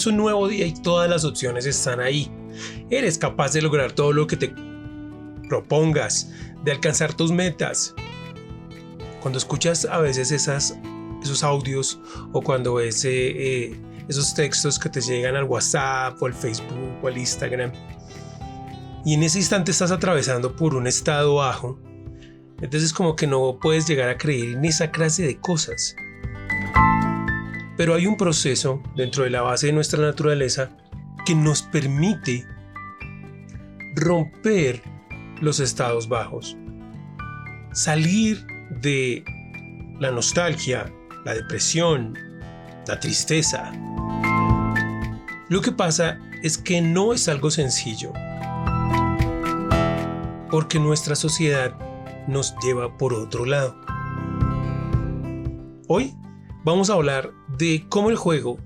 es un nuevo día y todas las opciones están ahí. Eres capaz de lograr todo lo que te propongas, de alcanzar tus metas. Cuando escuchas a veces esos audios o cuando ves esos textos que te llegan al WhatsApp o al Facebook o al Instagram, y en ese instante estás atravesando por un estado bajo, entonces como que no puedes llegar a creer en esa clase de cosas. Pero hay un proceso dentro de la base de nuestra naturaleza que nos permite romper los estados bajos, salir de la nostalgia, la depresión, la tristeza. Lo que pasa es que no es algo sencillo, porque nuestra sociedad nos lleva por otro lado. Hoy vamos a hablar de cómo el juego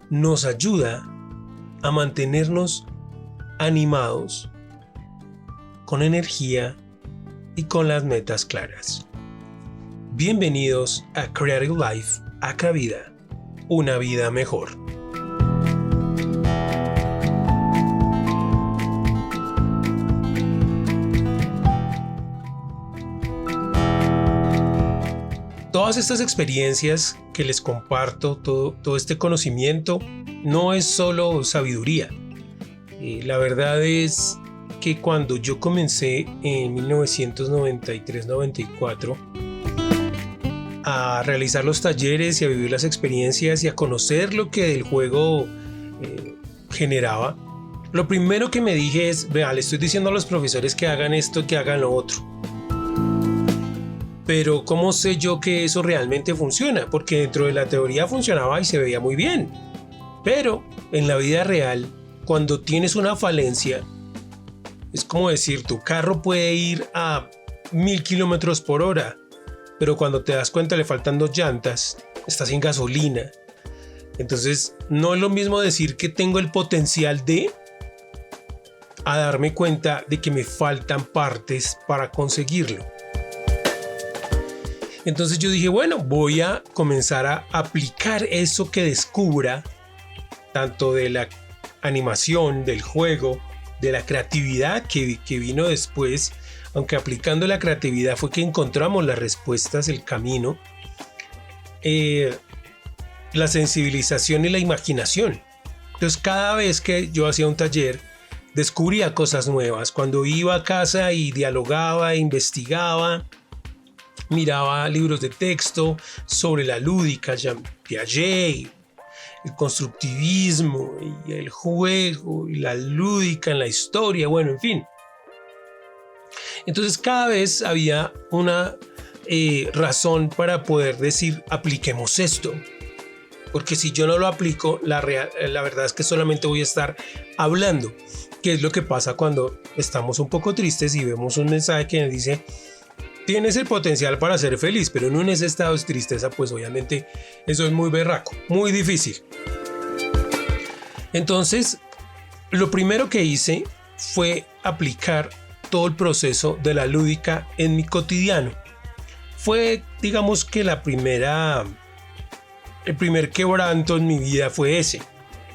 nos ayuda a mantenernos animados, con energía y con las metas claras. Bienvenidos a Creative Life, Acra Vida, una vida mejor. Todas estas experiencias que les comparto, todo este conocimiento, no es solo sabiduría. La verdad es que cuando yo comencé en 1993-94 a realizar los talleres y a vivir las experiencias y a conocer lo que el juego generaba, lo primero que me dije es, vea, le estoy diciendo a los profesores que hagan esto, que hagan lo otro. Pero ¿cómo sé yo que eso realmente funciona? Porque dentro de la teoría funcionaba y se veía muy bien. Pero en la vida real, cuando tienes una falencia, es como decir, tu carro puede ir a 1000 kilómetros por hora, pero cuando te das cuenta le faltan 2 llantas, estás sin gasolina. Entonces, no es lo mismo decir que tengo el potencial de, a darme cuenta de que me faltan partes para conseguirlo. Entonces yo dije, bueno, voy a comenzar a aplicar eso que descubra, tanto de la animación, del juego, de la creatividad que vino después, aunque aplicando la creatividad fue que encontramos las respuestas, el camino, la sensibilización y la imaginación. Entonces cada vez que yo hacía un taller, descubría cosas nuevas. Cuando iba a casa y dialogaba, investigaba, miraba libros de texto sobre la lúdica, Jean Piaget, el constructivismo y el juego y la lúdica en la historia, bueno, en fin. Entonces cada vez había una razón para poder decir, apliquemos esto. Porque si yo no lo aplico, la verdad es que solamente voy a estar hablando. ¿Qué es lo que pasa cuando estamos un poco tristes y vemos un mensaje que nos dice, tienes el potencial para ser feliz, pero no en ese estado de tristeza? Pues obviamente eso es muy berraco, muy difícil. Entonces, lo primero que hice fue aplicar todo el proceso de la lúdica en mi cotidiano. Fue, digamos que el primer quebranto en mi vida fue ese.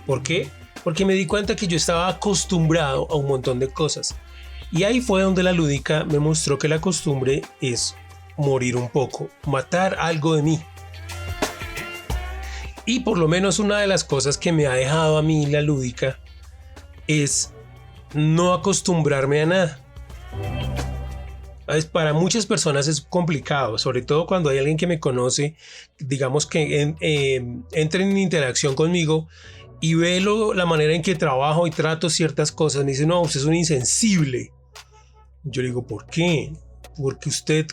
¿Por qué? Porque me di cuenta que yo estaba acostumbrado a un montón de cosas. Y ahí fue donde la lúdica me mostró que la costumbre es morir un poco, matar algo de mí. Y por lo menos una de las cosas que me ha dejado a mí la lúdica es no acostumbrarme a nada. Para muchas personas es complicado, sobre todo cuando hay alguien que me conoce, digamos que entra en interacción conmigo y ve la manera en que trabajo y trato ciertas cosas. Me dice, no, usted es un insensible. Yo le digo, ¿por qué? Porque usted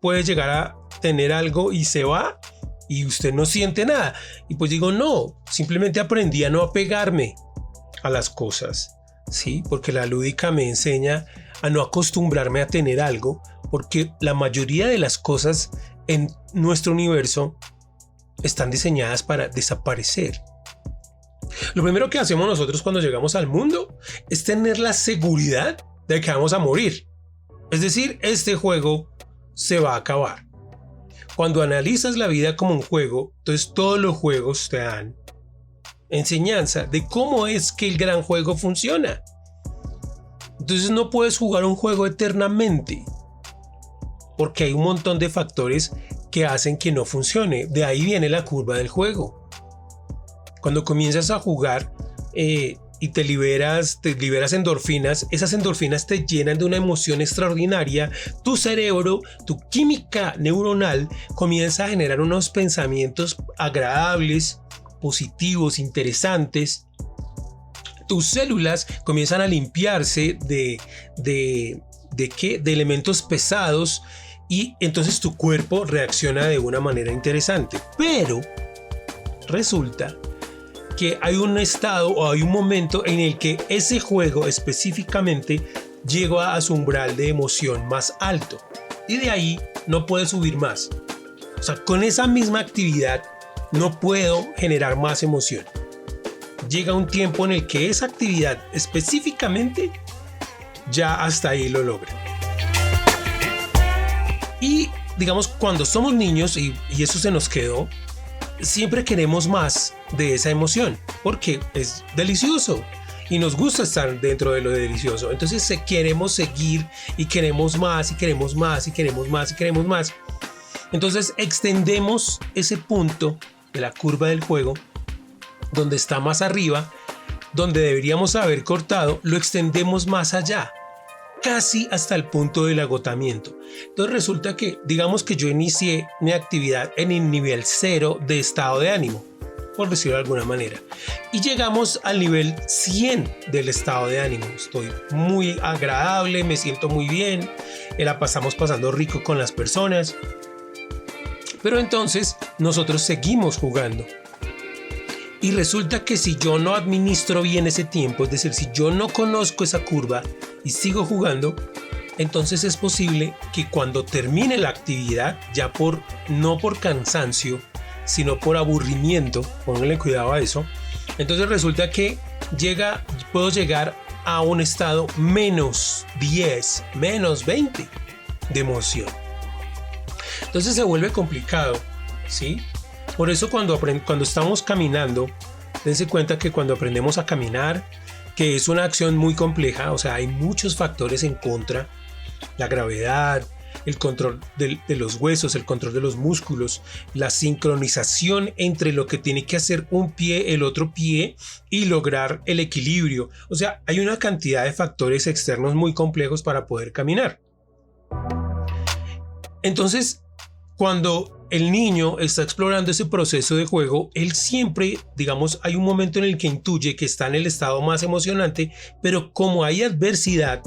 puede llegar a tener algo y se va y usted no siente nada. Y pues digo, no, simplemente aprendí a no apegarme a las cosas, ¿sí? Porque la lúdica me enseña a no acostumbrarme a tener algo, porque la mayoría de las cosas en nuestro universo están diseñadas para desaparecer. Lo primero que hacemos nosotros cuando llegamos al mundo es tener la seguridad de que vamos a morir. Es decir, este juego se va a acabar. Cuando analizas la vida como un juego, entonces todos los juegos te dan enseñanza de cómo es que el gran juego funciona. Entonces no puedes jugar un juego eternamente, porque hay un montón de factores que hacen que no funcione. De ahí viene la curva del juego. Cuando comienzas a jugar y te liberas endorfinas, esas endorfinas te llenan de una emoción extraordinaria. Tu cerebro, tu química neuronal comienza a generar unos pensamientos agradables, positivos, interesantes. Tus células comienzan a limpiarse de elementos pesados, y entonces tu cuerpo reacciona de una manera interesante. Pero resulta que hay un estado o hay un momento en el que ese juego específicamente llega a su umbral de emoción más alto, y de ahí no puede subir más. O sea, con esa misma actividad no puedo generar más emoción. Llega un tiempo en el que esa actividad específicamente ya hasta ahí lo logra. Y digamos, cuando somos niños, y eso se nos quedó, siempre queremos más de esa emoción porque es delicioso y nos gusta estar dentro de lo delicioso. Entonces queremos seguir y queremos más y queremos más y queremos más y queremos más. Entonces extendemos ese punto de la curva del juego donde está más arriba, donde deberíamos haber cortado, lo extendemos más allá, casi hasta el punto del agotamiento. Entonces resulta que, digamos que yo inicié mi actividad en el nivel 0 de estado de ánimo, por decirlo de alguna manera, y llegamos al nivel 100 del estado de ánimo. Estoy muy agradable, me siento muy bien, la pasamos pasando rico con las personas, pero entonces nosotros seguimos jugando. Y resulta que si yo no administro bien ese tiempo, es decir, si yo no conozco esa curva y sigo jugando, entonces es posible que cuando termine la actividad, ya no por cansancio, sino por aburrimiento, pónganle cuidado a eso, entonces resulta que puedo llegar a un estado menos 10, menos 20 de emoción. Entonces se vuelve complicado, ¿sí? Por eso cuando estamos caminando, dense cuenta que cuando aprendemos a caminar, que es una acción muy compleja, o sea, hay muchos factores en contra, la gravedad, el control de los huesos, el control de los músculos, la sincronización entre lo que tiene que hacer un pie, el otro pie, y lograr el equilibrio. O sea, hay una cantidad de factores externos muy complejos para poder caminar. Entonces, cuando el niño está explorando ese proceso de juego, él siempre, digamos, hay un momento en el que intuye que está en el estado más emocionante, pero como hay adversidad,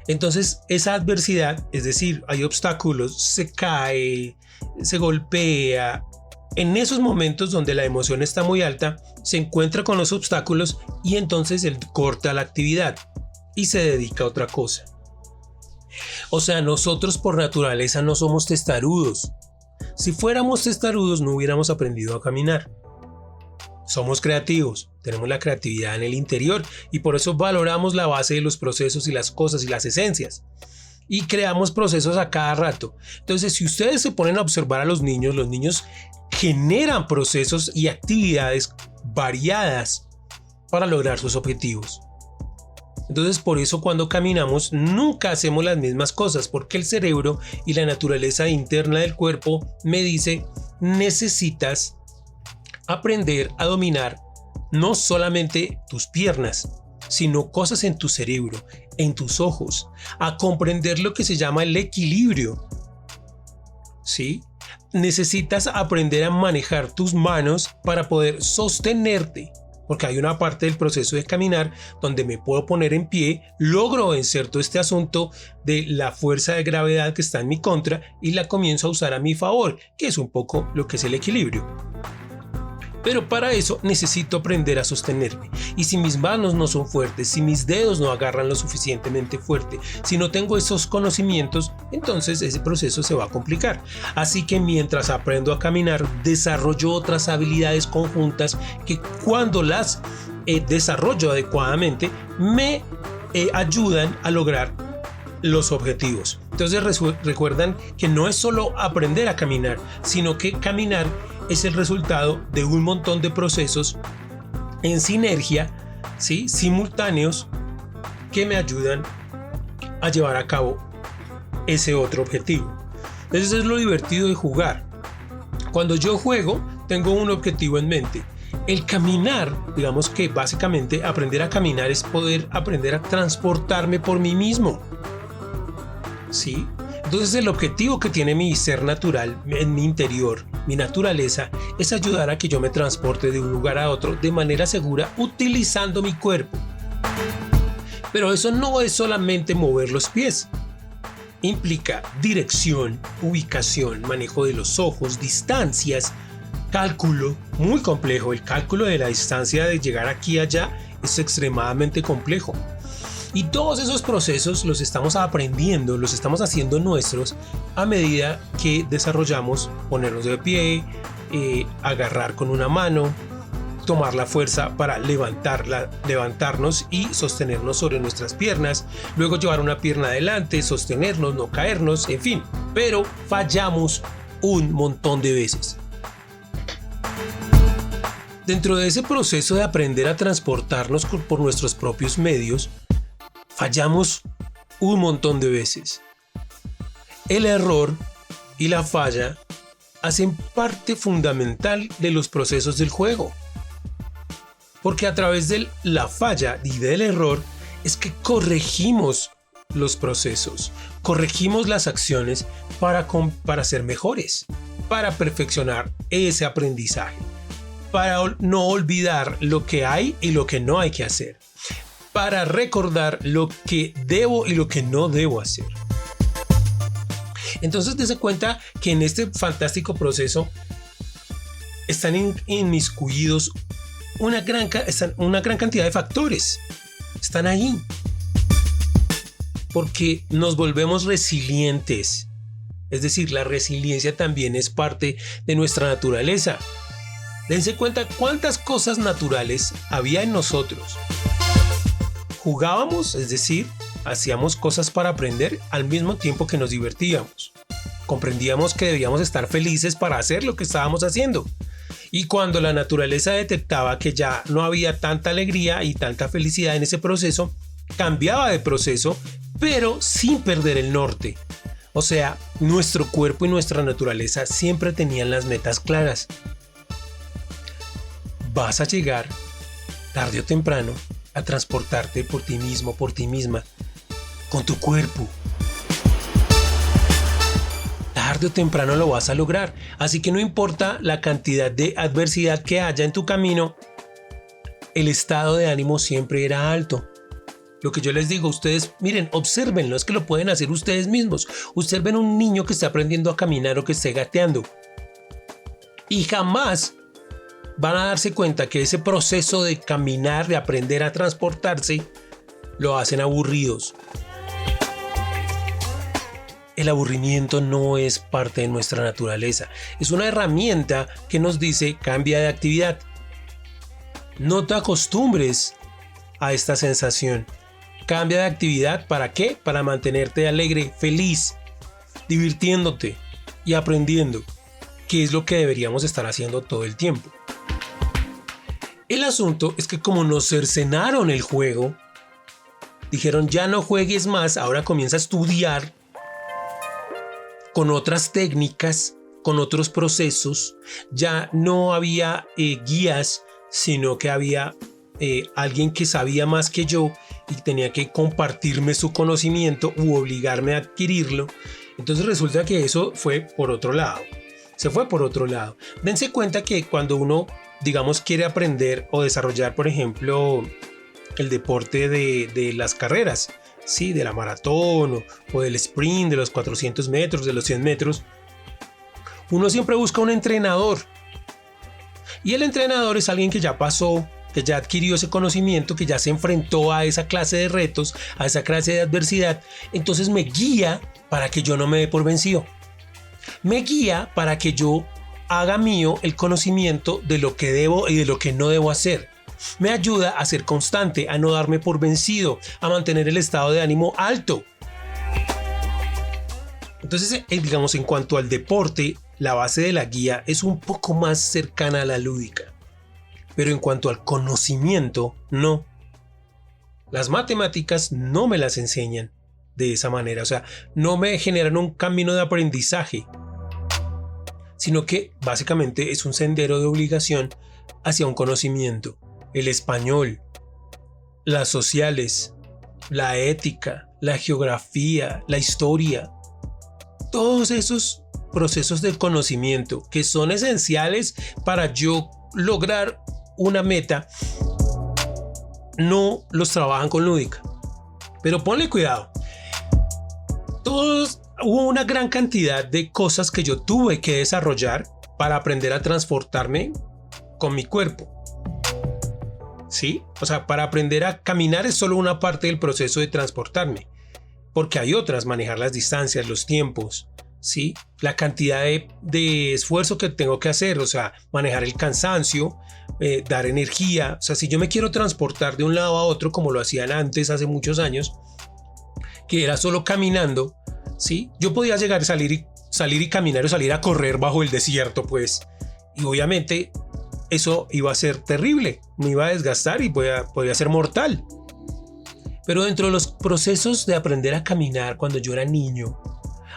entonces esa adversidad, es decir, hay obstáculos, se cae, se golpea. En esos momentos donde la emoción está muy alta, se encuentra con los obstáculos y entonces él corta la actividad y se dedica a otra cosa. O sea, nosotros por naturaleza no somos testarudos. Si fuéramos testarudos no hubiéramos aprendido a caminar. Somos creativos, tenemos la creatividad en el interior y por eso valoramos la base de los procesos y las cosas y las esencias. Y creamos procesos a cada rato. Entonces, si ustedes se ponen a observar a los niños generan procesos y actividades variadas para lograr sus objetivos. Entonces, por eso cuando caminamos nunca hacemos las mismas cosas, porque el cerebro y la naturaleza interna del cuerpo me dice: necesitas aprender a dominar no solamente tus piernas, sino cosas en tu cerebro, en tus ojos, a comprender lo que se llama el equilibrio. ¿Sí? Necesitas aprender a manejar tus manos para poder sostenerte, porque hay una parte del proceso de caminar donde me puedo poner en pie, logro vencer todo este asunto de la fuerza de gravedad que está en mi contra y la comienzo a usar a mi favor, que es un poco lo que es el equilibrio. Pero para eso necesito aprender a sostenerme. Y si mis manos no son fuertes, si mis dedos no agarran lo suficientemente fuerte, si no tengo esos conocimientos, entonces ese proceso se va a complicar. Así que mientras aprendo a caminar, desarrollo otras habilidades conjuntas que cuando las desarrollo adecuadamente, me ayudan a lograr los objetivos. Entonces recuerdan que no es solo aprender a caminar, sino que caminar es el resultado de un montón de procesos en sinergia, ¿sí? Simultáneos, que me ayudan a llevar a cabo ese otro objetivo. Entonces eso es lo divertido de jugar. Cuando yo juego, tengo un objetivo en mente. El caminar, digamos que básicamente aprender a caminar es poder aprender a transportarme por mí mismo, ¿sí? Entonces el objetivo que tiene mi ser natural en mi interior, mi naturaleza, es ayudar a que yo me transporte de un lugar a otro de manera segura utilizando mi cuerpo. Pero eso no es solamente mover los pies. Implica dirección, ubicación, manejo de los ojos, distancias, cálculo, muy complejo. El cálculo de la distancia de llegar aquí a allá es extremadamente complejo. Y todos esos procesos los estamos aprendiendo, los estamos haciendo nuestros a medida que desarrollamos ponernos de pie, agarrar con una mano, tomar la fuerza para levantarnos y sostenernos sobre nuestras piernas, luego llevar una pierna adelante, sostenernos, no caernos, en fin, pero fallamos un montón de veces. Dentro de ese proceso de aprender a transportarnos por nuestros propios medios, fallamos un montón de veces. El error y la falla hacen parte fundamental de los procesos del juego. Porque a través de la falla y del error es que corregimos los procesos, corregimos las acciones para ser mejores, para perfeccionar ese aprendizaje, para no olvidar lo que hay y lo que no hay que hacer, para recordar lo que debo y lo que no debo hacer. Entonces, dése cuenta que en este fantástico proceso están inmiscuidos una gran cantidad de factores. Están ahí. Porque nos volvemos resilientes. Es decir, la resiliencia también es parte de nuestra naturaleza. Dense cuenta cuántas cosas naturales había en nosotros. Jugábamos, es decir, hacíamos cosas para aprender al mismo tiempo que nos divertíamos. Comprendíamos que debíamos estar felices para hacer lo que estábamos haciendo. Y cuando la naturaleza detectaba que ya no había tanta alegría y tanta felicidad en ese proceso, cambiaba de proceso, pero sin perder el norte. O sea, nuestro cuerpo y nuestra naturaleza siempre tenían las metas claras. Vas a llegar, tarde o temprano, a transportarte por ti mismo, por ti misma, con tu cuerpo. Tarde o temprano lo vas a lograr, así que no importa la cantidad de adversidad que haya en tu camino, el estado de ánimo siempre era alto. Lo que yo les digo, ustedes, miren, obsérvenlo, es que lo pueden hacer ustedes mismos. Observen un niño que está aprendiendo a caminar o que esté gateando. Y jamás van a darse cuenta que ese proceso de caminar, de aprender a transportarse, lo hacen aburridos. El aburrimiento no es parte de nuestra naturaleza. Es una herramienta que nos dice cambia de actividad. No te acostumbres a esta sensación. Cambia de actividad, ¿para qué? Para mantenerte alegre, feliz, divirtiéndote y aprendiendo, que es lo que deberíamos estar haciendo todo el tiempo. El asunto es que como nos cercenaron el juego, dijeron ya no juegues más, ahora comienza a estudiar con otras técnicas, con otros procesos. Ya no había guías, sino que había alguien que sabía más que yo y tenía que compartirme su conocimiento u obligarme a adquirirlo. Entonces resulta que eso fue por otro lado. Se fue por otro lado. Dense cuenta que cuando uno, digamos, quiere aprender o desarrollar, por ejemplo, el deporte de las carreras, ¿sí? De la maratón o del sprint, de los 400 metros, de los 100 metros, uno siempre busca un entrenador. Y el entrenador es alguien que ya pasó, que ya adquirió ese conocimiento, que ya se enfrentó a esa clase de retos, a esa clase de adversidad. Entonces me guía para que yo no me dé por vencido. Me guía para que yo haga mío el conocimiento de lo que debo y de lo que no debo hacer. Me ayuda a ser constante, a no darme por vencido, a mantener el estado de ánimo alto. Entonces, digamos, en cuanto al deporte, la base de la guía es un poco más cercana a la lúdica. pero en cuanto al conocimiento, no. Las matemáticas no me las enseñan de esa manera, o sea, no me generan un camino de aprendizaje, sino que básicamente es un sendero de obligación hacia un conocimiento. El español, las sociales, la ética, la geografía, la historia, todos esos procesos del conocimiento que son esenciales para yo lograr una meta, no los trabajan con lúdica. Pero ponle cuidado. Hubo una gran cantidad de cosas que yo tuve que desarrollar para aprender a transportarme con mi cuerpo. ¿Sí? O sea, para aprender a caminar es solo una parte del proceso de transportarme, porque hay otras: manejar las distancias, los tiempos, ¿sí? La cantidad de esfuerzo que tengo que hacer, o sea, manejar el cansancio, dar energía. O sea, si yo me quiero transportar de un lado a otro como lo hacían antes, hace muchos años, que era solo caminando, ¿sí? Yo podía llegar, salir y caminar, o salir a correr bajo el desierto, pues, y obviamente eso iba a ser terrible, me iba a desgastar y podía ser mortal. Pero dentro de los procesos de aprender a caminar cuando yo era niño,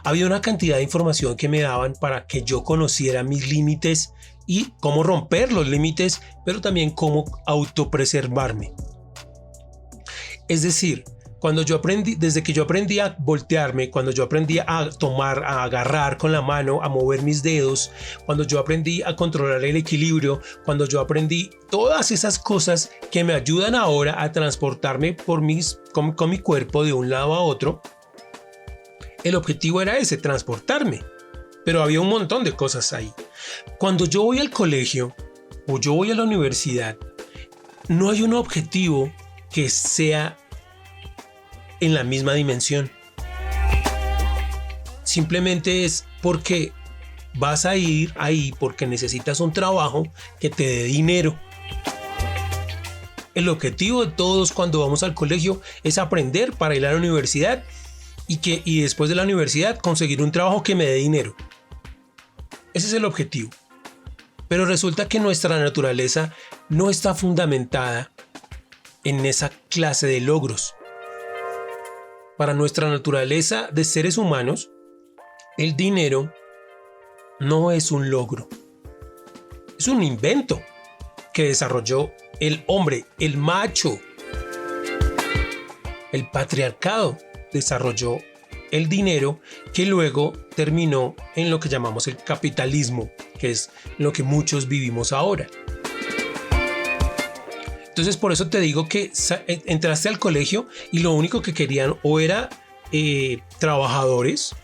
había una cantidad de información que me daban para que yo conociera mis límites y cómo romper los límites, pero también cómo autopreservarme. Es decir, desde que yo aprendí a voltearme, cuando yo aprendí a tomar, a agarrar con la mano, a mover mis dedos, cuando yo aprendí a controlar el equilibrio, cuando yo aprendí todas esas cosas que me ayudan ahora a transportarme con mi cuerpo de un lado a otro, el objetivo era ese, transportarme. Pero había un montón de cosas ahí. Cuando yo voy al colegio o yo voy a la universidad, no hay un objetivo que sea en la misma dimensión. Simplemente es porque vas a ir ahí porque necesitas un trabajo que te dé dinero. El objetivo de todos cuando vamos al colegio es aprender para ir a la universidad y después de la universidad conseguir un trabajo que me dé dinero. Ese es el objetivo. Pero resulta que nuestra naturaleza no está fundamentada en esa clase de logros. Para nuestra naturaleza de seres humanos, el dinero no es un logro. Es un invento que desarrolló el hombre, el macho. El patriarcado desarrolló el dinero que luego terminó en lo que llamamos el capitalismo, que es lo que muchos vivimos ahora. Entonces por eso te digo que entraste al colegio y lo único que querían o era trabajadores,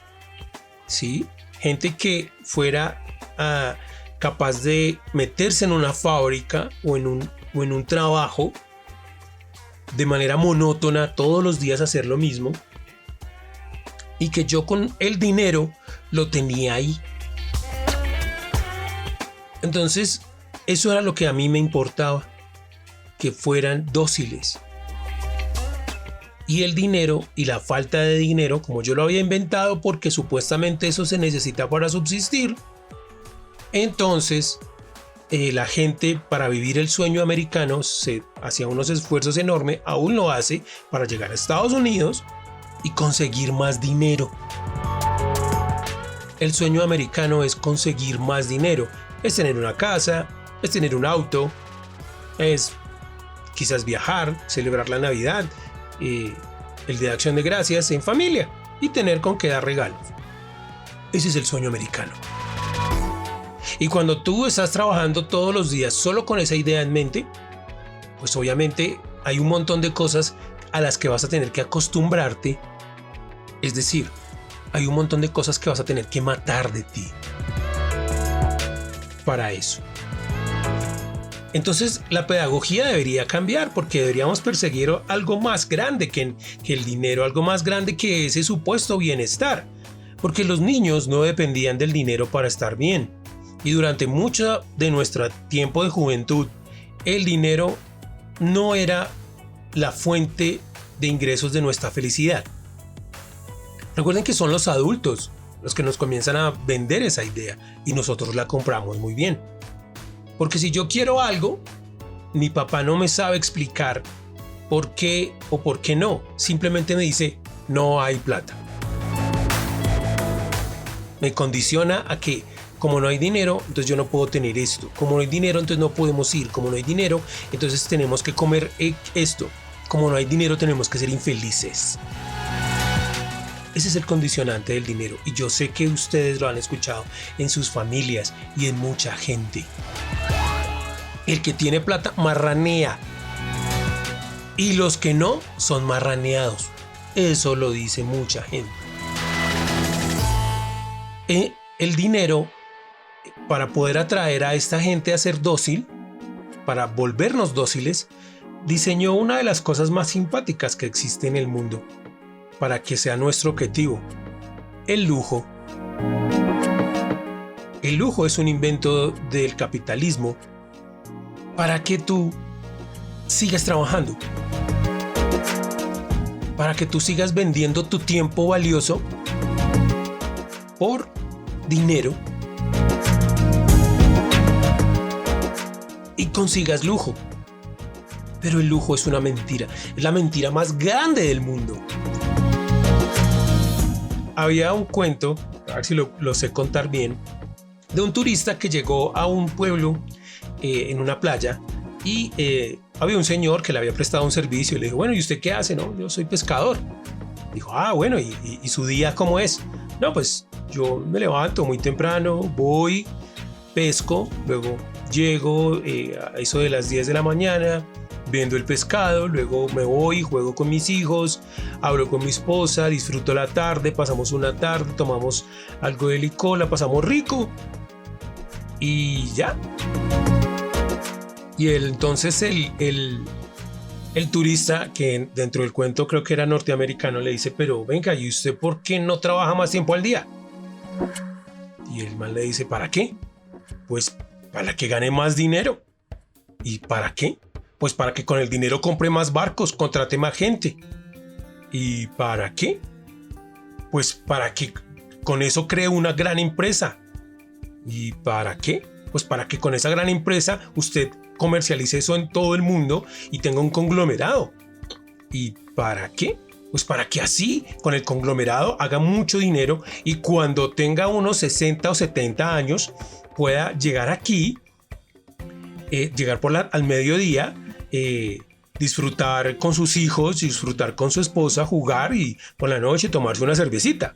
¿sí? Gente que fuera capaz de meterse en una fábrica o en un trabajo de manera monótona todos los días hacer lo mismo, y que yo con el dinero lo tenía ahí. Entonces eso era lo que a mí me importaba, que fueran dóciles. Y el dinero y la falta de dinero, como yo lo había inventado porque supuestamente eso se necesita para subsistir, entonces la gente, para vivir el sueño americano, se hacía unos esfuerzos enormes, aún lo hace, para llegar a Estados Unidos y conseguir más dinero. El sueño americano es conseguir más dinero, es tener una casa, es tener un auto, es quizás viajar, celebrar la Navidad, el Día de Acción de Gracias en familia y tener con qué dar regalos. Ese es el sueño americano. Y cuando tú estás trabajando todos los días solo con esa idea en mente, pues obviamente hay un montón de cosas a las que vas a tener que acostumbrarte. Es decir, hay un montón de cosas que vas a tener que matar de ti para eso. Entonces la pedagogía debería cambiar, porque deberíamos perseguir algo más grande que el dinero, algo más grande que ese supuesto bienestar, porque los niños no dependían del dinero para estar bien, y durante mucho de nuestro tiempo de juventud el dinero no era la fuente de ingresos de nuestra felicidad. Recuerden que son los adultos los que nos comienzan a vender esa idea y nosotros la compramos muy bien. Porque si yo quiero algo, mi papá no me sabe explicar por qué o por qué no. Simplemente me dice, no hay plata. Me condiciona a que como no hay dinero, entonces yo no puedo tener esto. Como no hay dinero, entonces no podemos ir. Como no hay dinero, entonces tenemos que comer esto. Como no hay dinero, tenemos que ser infelices. Ese es el condicionante del dinero. Y yo sé que ustedes lo han escuchado en sus familias y en mucha gente. El que tiene plata marranea. Y los que no son marraneados. Eso lo dice mucha gente. El dinero, para poder atraer a esta gente a ser dócil, para volvernos dóciles, diseñó una de las cosas más simpáticas que existe en el mundo, para que sea nuestro objetivo: el lujo. El lujo es un invento del capitalismo para que tú sigas trabajando, para que tú sigas vendiendo tu tiempo valioso por dinero y consigas lujo. Pero el lujo es una mentira, es la mentira más grande del mundo. Había un cuento, a ver si lo sé contar bien, de un turista que llegó a un pueblo en una playa y había un señor que le había prestado un servicio y le dijo, bueno, ¿y usted qué hace? No, yo soy pescador. Dijo, bueno, ¿y su día cómo es? No, pues yo me levanto muy temprano, voy, pesco, luego llego a eso de las 10 de la mañana, vendo el pescado, luego me voy, juego con mis hijos, hablo con mi esposa, disfruto la tarde, pasamos una tarde, tomamos algo de licor, la pasamos rico y ya. Y entonces el turista, que dentro del cuento creo que era norteamericano, le dice, pero venga, ¿y usted por qué no trabaja más tiempo al día? Y el man le dice, ¿para qué? Pues para que gane más dinero. ¿Y para qué? Pues para que con el dinero compre más barcos, contrate más gente. ¿Y para qué? Pues para que con eso cree una gran empresa. ¿Y para qué? Pues para que con esa gran empresa usted comercialice eso en todo el mundo y tenga un conglomerado. ¿Y para qué? Pues para que así con el conglomerado haga mucho dinero y cuando tenga unos 60 o 70 años pueda llegar aquí, llegar al mediodía, disfrutar con sus hijos, disfrutar con su esposa, jugar y por la noche tomarse una cervecita.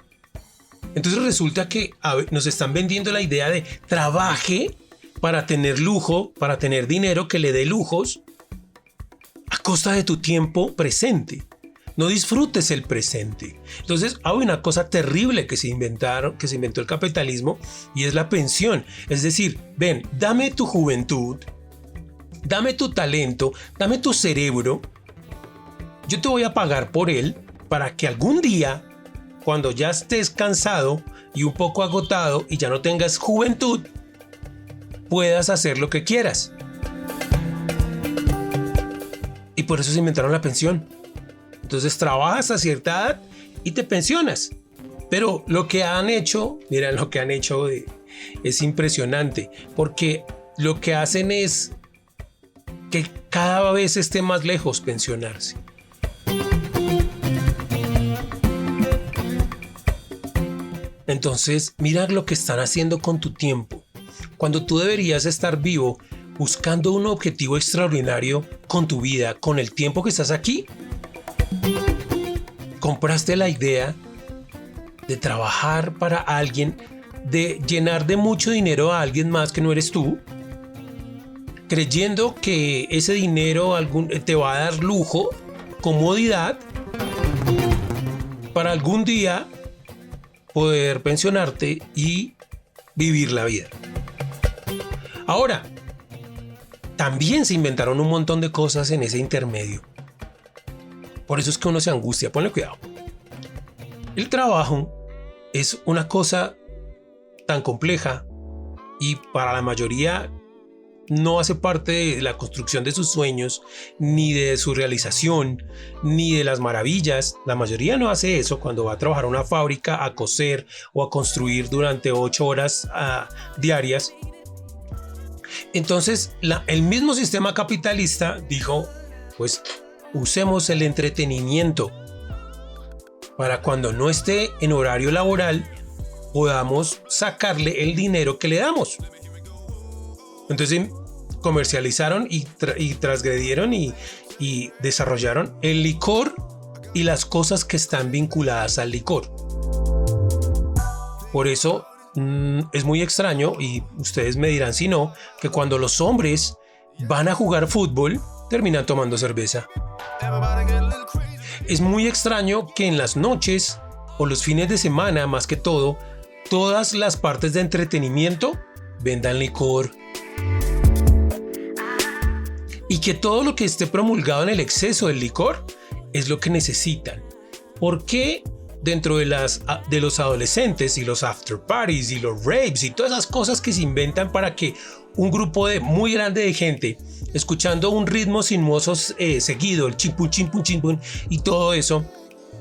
Entonces resulta que nos están vendiendo la idea de trabaje para tener lujo, para tener dinero que le dé lujos a costa de tu tiempo presente. No disfrutes el presente. Entonces hay una cosa terrible que se inventó el capitalismo y es la pensión. Es decir, ven, dame tu juventud, dame tu talento, dame tu cerebro. Yo te voy a pagar por él para que algún día, cuando ya estés cansado y un poco agotado y ya no tengas juventud, puedas hacer lo que quieras. Y por eso se inventaron la pensión. Entonces trabajas a cierta edad y te pensionas. Pero lo que han hecho, mira, lo que han hecho es impresionante, porque lo que hacen es que cada vez esté más lejos pensionarse. Entonces, mira lo que están haciendo con tu tiempo. Cuando tú deberías estar vivo, buscando un objetivo extraordinario con tu vida, con el tiempo que estás aquí, compraste la idea de trabajar para alguien, de llenar de mucho dinero a alguien más que no eres tú, creyendo que ese dinero te va a dar lujo, comodidad, para algún día poder pensionarte y vivir la vida. Ahora, también se inventaron un montón de cosas en ese intermedio. Por eso es que uno se angustia. Ponle cuidado. El trabajo es una cosa tan compleja y para la mayoría no hace parte de la construcción de sus sueños, ni de su realización, ni de las maravillas. La mayoría no hace eso cuando va a trabajar a una fábrica, a coser o a construir durante 8 horas diarias. Entonces, el mismo sistema capitalista dijo, pues usemos el entretenimiento para cuando no esté en horario laboral podamos sacarle el dinero que le damos. Entonces comercializaron y transgredieron y desarrollaron el licor y las cosas que están vinculadas al licor. Por eso es muy extraño, y ustedes me dirán si no, que cuando los hombres van a jugar fútbol terminan tomando cerveza. Es muy extraño que en las noches o los fines de semana, más que todo, todas las partes de entretenimiento vendan licor. Y que todo lo que esté promulgado en el exceso del licor es lo que necesitan. ¿Por qué dentro de los adolescentes y los after parties y los raves y todas esas cosas que se inventan para que un grupo muy grande de gente, escuchando un ritmo sinuoso seguido, el chimpún, chimpún, chimpún y todo eso,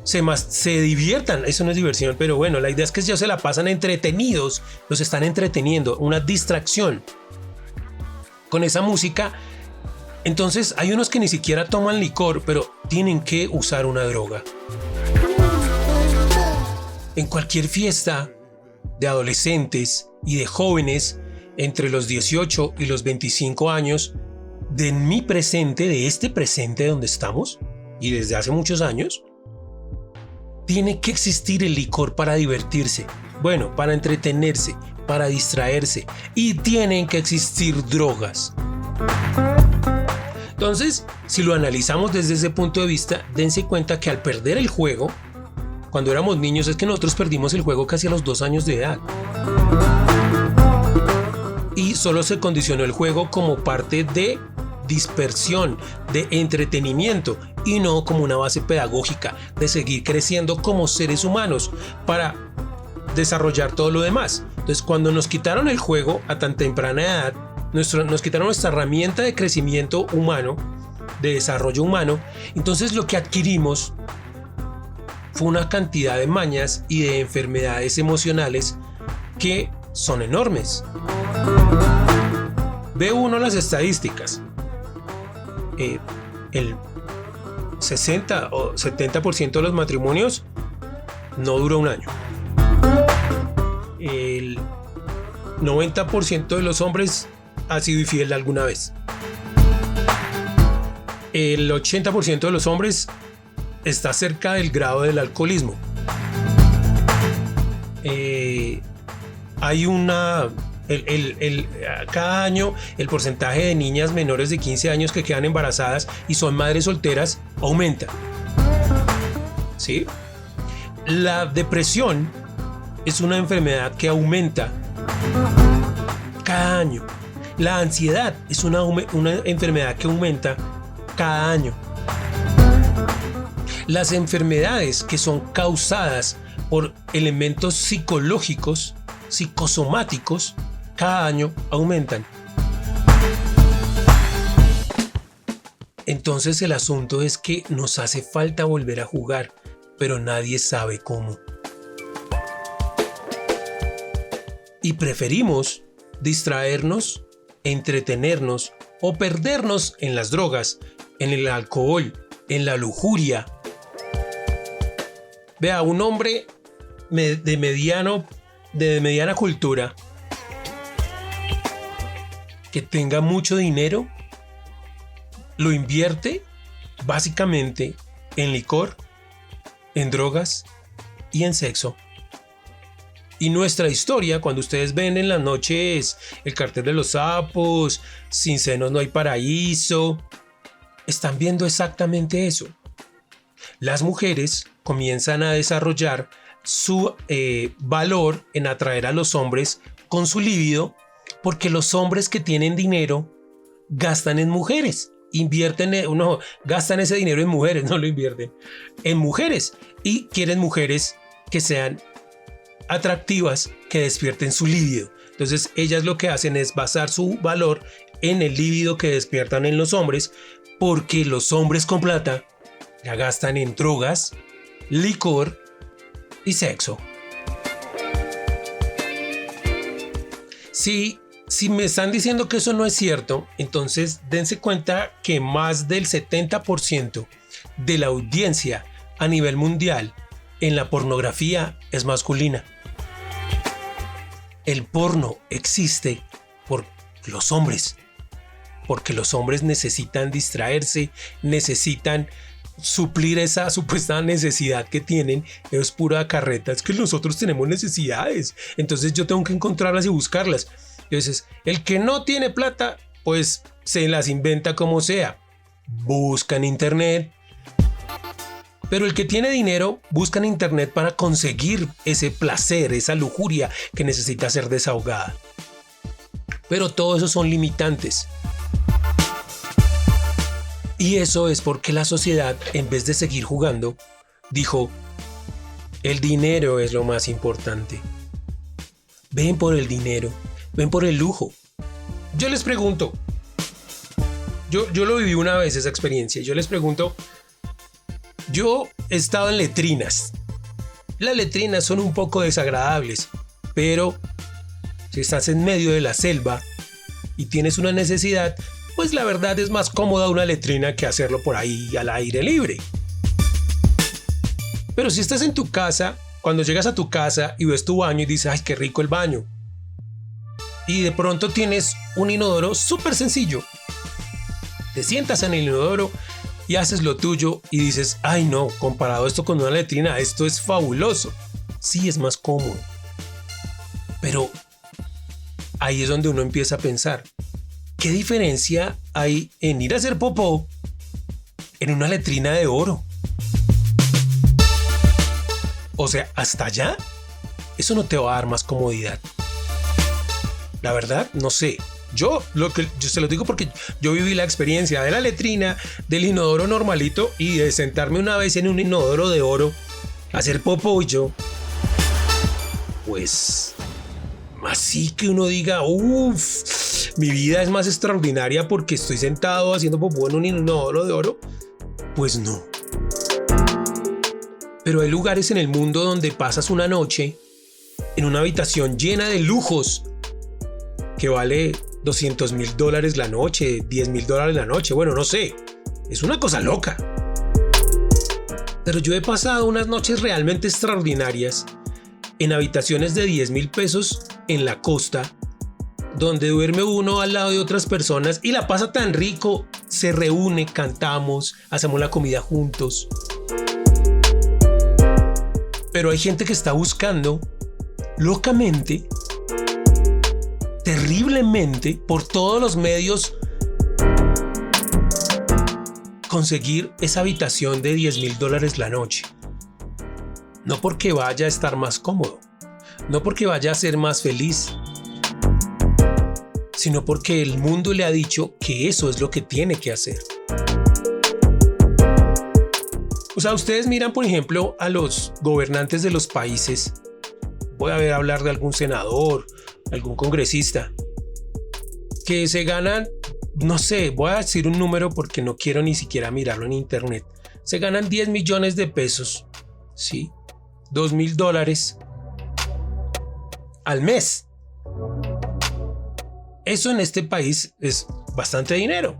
se diviertan? Eso no es diversión, pero bueno, la idea es que ellos se la pasan entretenidos, los están entreteniendo, una distracción con esa música. Entonces hay unos que ni siquiera toman licor, pero tienen que usar una droga. En cualquier fiesta de adolescentes y de jóvenes entre los 18 y los 25 años, de mi presente, de este presente donde estamos, y desde hace muchos años, tiene que existir el licor para divertirse, bueno, para entretenerse, para distraerse, y tienen que existir drogas. Entonces, si lo analizamos desde ese punto de vista, dense cuenta que al perder el juego, cuando éramos niños, es que nosotros perdimos el juego casi a los 2 años de edad. Y solo se condicionó el juego como parte de dispersión, de entretenimiento, y no como una base pedagógica de seguir creciendo como seres humanos para desarrollar todo lo demás. Entonces, cuando nos quitaron el juego a tan temprana edad, nos quitaron nuestra herramienta de crecimiento humano, de desarrollo humano, entonces lo que adquirimos fue una cantidad de mañas y de enfermedades emocionales que son enormes. Ve uno las estadísticas. El 60 o 70% de los matrimonios no dura un año. El 90% de los hombres ha sido infiel alguna vez. El 80% de los hombres está cerca del grado del alcoholismo. Hay cada año el porcentaje de niñas menores de 15 años que quedan embarazadas y son madres solteras aumenta. ¿Sí? La depresión es una enfermedad que aumenta cada año. La ansiedad es una enfermedad que aumenta cada año. Las enfermedades que son causadas por elementos psicológicos, psicosomáticos, cada año aumentan. Entonces el asunto es que nos hace falta volver a jugar, pero nadie sabe cómo. Y preferimos distraernos, entretenernos o perdernos en las drogas, en el alcohol, en la lujuria. Vea, un hombre de mediana cultura que tenga mucho dinero lo invierte básicamente en licor, en drogas y en sexo. Y nuestra historia, cuando ustedes ven en las noches El cartel de los sapos, Sin senos no hay paraíso, están viendo exactamente eso. Las mujeres comienzan a desarrollar su valor en atraer a los hombres con su libido, porque los hombres que tienen dinero gastan en mujeres, gastan ese dinero en mujeres, no lo invierten en mujeres, y quieren mujeres que sean atractivas, que despierten su libido. Entonces ellas lo que hacen es basar su valor en el libido que despiertan en los hombres, porque los hombres con plata la gastan en drogas, licor y sexo. Si Si me están diciendo que eso no es cierto, entonces dense cuenta que más del 70% de la audiencia a nivel mundial en la pornografía es masculina. El porno existe por los hombres, porque los hombres necesitan distraerse, necesitan suplir esa supuesta necesidad que tienen. Es pura carreta, es que nosotros tenemos necesidades, entonces yo tengo que encontrarlas y buscarlas. Entonces, el que no tiene plata, pues se las inventa como sea, busca en internet. Pero el que tiene dinero busca en internet para conseguir ese placer, esa lujuria que necesita ser desahogada. Pero todo eso son limitantes. Y eso es porque la sociedad, en vez de seguir jugando, dijo: el dinero es lo más importante. Ven por el dinero, ven por el lujo. Yo les pregunto, yo lo viví una vez esa experiencia, yo les pregunto, yo he estado en letrinas. Las letrinas son un poco desagradables, pero si estás en medio de la selva y tienes una necesidad, pues la verdad es más cómoda una letrina que hacerlo por ahí al aire libre. Pero si estás en tu casa, cuando llegas a tu casa y ves tu baño y dices: ¡ay, qué rico el baño! Y de pronto tienes un inodoro súper sencillo. Te sientas en el inodoro y haces lo tuyo y dices: ¡ay no! Comparado esto con una letrina, esto es fabuloso. Sí, es más cómodo. Pero ahí es donde uno empieza a pensar: ¿qué diferencia hay en ir a hacer popó en una letrina de oro? O sea, hasta allá, eso no te va a dar más comodidad. La verdad, no sé. Yo se lo digo porque yo viví la experiencia de la letrina, del inodoro normalito y de sentarme una vez en un inodoro de oro a hacer popó, y yo, pues, así que uno diga: uff, mi vida es más extraordinaria porque estoy sentado haciendo popó en un inodoro de oro. Pues no. Pero hay lugares en el mundo donde pasas una noche en una habitación llena de lujos que vale $200,000 la noche, $10,000 la noche. Bueno, no sé. Es una cosa loca. Pero yo he pasado unas noches realmente extraordinarias en habitaciones de 10,000 pesos en la costa, donde duerme uno al lado de otras personas y la pasa tan rico, se reúne, cantamos, hacemos la comida juntos. Pero hay gente que está buscando locamente, terriblemente, por todos los medios, conseguir esa habitación de $10,000 la noche. No porque vaya a estar más cómodo, no porque vaya a ser más feliz, sino porque el mundo le ha dicho que eso es lo que tiene que hacer. O sea, ustedes miran, por ejemplo, a los gobernantes de los países. Voy a hablar de algún senador, algún congresista, que se ganan, no sé, voy a decir un número porque no quiero ni siquiera mirarlo en internet. Se ganan 10 millones de pesos, ¿sí? $2,000 al mes. Eso en este país es bastante dinero.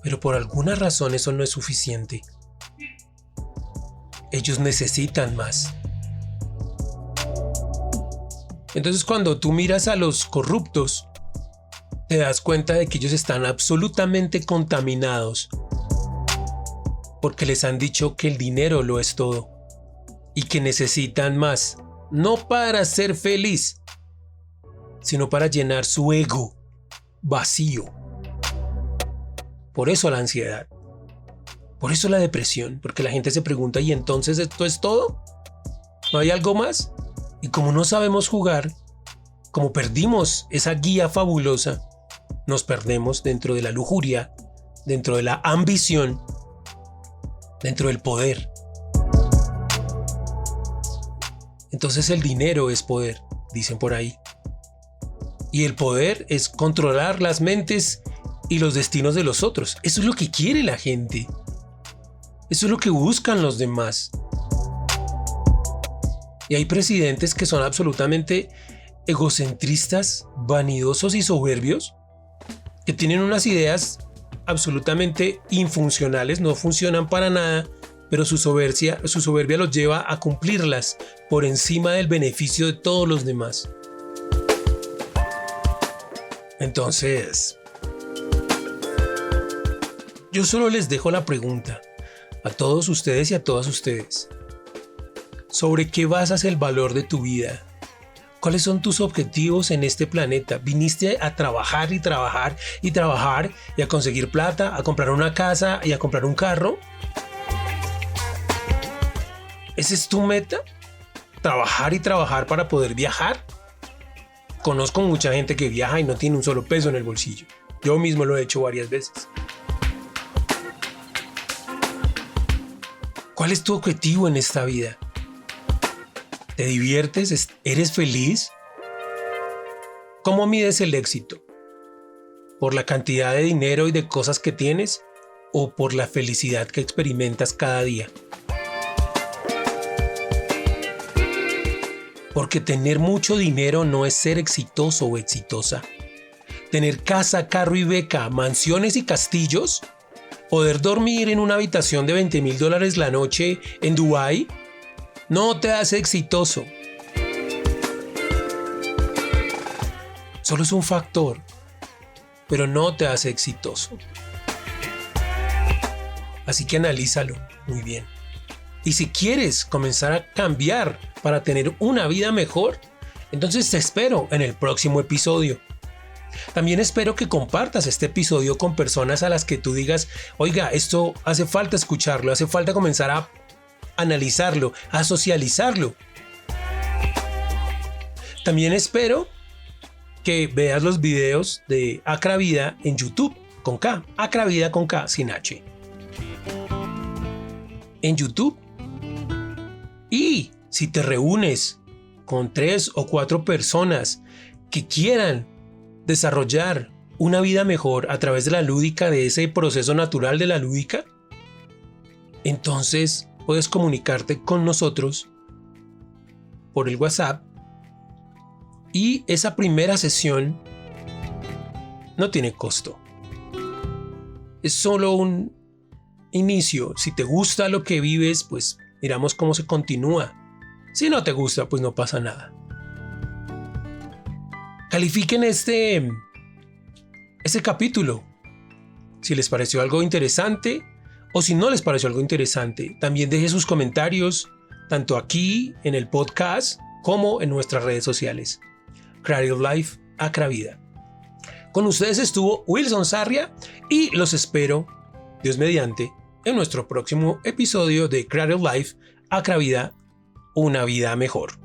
Pero por alguna razón eso no es suficiente. Ellos necesitan más. Entonces, cuando tú miras a los corruptos, te das cuenta de que ellos están absolutamente contaminados porque les han dicho que el dinero lo es todo y que necesitan más, no para ser feliz, sino para llenar su ego vacío. Por eso la ansiedad, por eso la depresión, porque la gente se pregunta: ¿y entonces esto es todo? ¿No hay algo más? Y como no sabemos jugar, como perdimos esa guía fabulosa, nos perdemos dentro de la lujuria, dentro de la ambición, dentro del poder. Entonces el dinero es poder, dicen por ahí. Y el poder es controlar las mentes y los destinos de los otros. Eso es lo que quiere la gente. Eso es lo que buscan los demás. Y hay presidentes que son absolutamente egocentristas, vanidosos y soberbios, que tienen unas ideas absolutamente infuncionales, no funcionan para nada, pero su soberbia los lleva a cumplirlas por encima del beneficio de todos los demás. Entonces, yo solo les dejo la pregunta a todos ustedes y a todas ustedes. ¿Sobre qué basas el valor de tu vida? ¿Cuáles son tus objetivos en este planeta? ¿Viniste a trabajar y trabajar y trabajar y a conseguir plata, a comprar una casa y a comprar un carro? ¿Esa es tu meta? ¿Trabajar y trabajar para poder viajar? Conozco mucha gente que viaja y no tiene un solo peso en el bolsillo. Yo mismo lo he hecho varias veces. ¿Cuál es tu objetivo en esta vida? ¿Te diviertes? ¿Eres feliz? ¿Cómo mides el éxito? ¿Por la cantidad de dinero y de cosas que tienes o por la felicidad que experimentas cada día? Porque tener mucho dinero no es ser exitoso o exitosa. Tener casa, carro y beca, mansiones y castillos, poder dormir en una habitación de $20,000 la noche en Dubái, no te hace exitoso. Solo es un factor, pero no te hace exitoso. Así que analízalo muy bien. Y si quieres comenzar a cambiar para tener una vida mejor, entonces te espero en el próximo episodio. También espero que compartas este episodio con personas a las que tú digas, oiga, esto hace falta escucharlo, hace falta comenzar a analizarlo, a socializarlo. También espero que veas los videos de Acravida en YouTube con K, Acravida con K sin H. En YouTube. Y si te reúnes con 3 o 4 personas que quieran desarrollar una vida mejor a través de la lúdica, de ese proceso natural de la lúdica, entonces puedes comunicarte con nosotros por el WhatsApp y esa primera sesión no tiene costo. Es solo un inicio. Si te gusta lo que vives, pues miramos cómo se continúa. Si no te gusta, pues no pasa nada. Califiquen este capítulo. Si les pareció algo interesante o si no les pareció algo interesante, también deje sus comentarios tanto aquí en el podcast como en nuestras redes sociales. Creative Life, Acravida. Con ustedes estuvo Wilson Sarria y los espero, Dios mediante, en nuestro próximo episodio de Creative Life, Acravida, una vida mejor.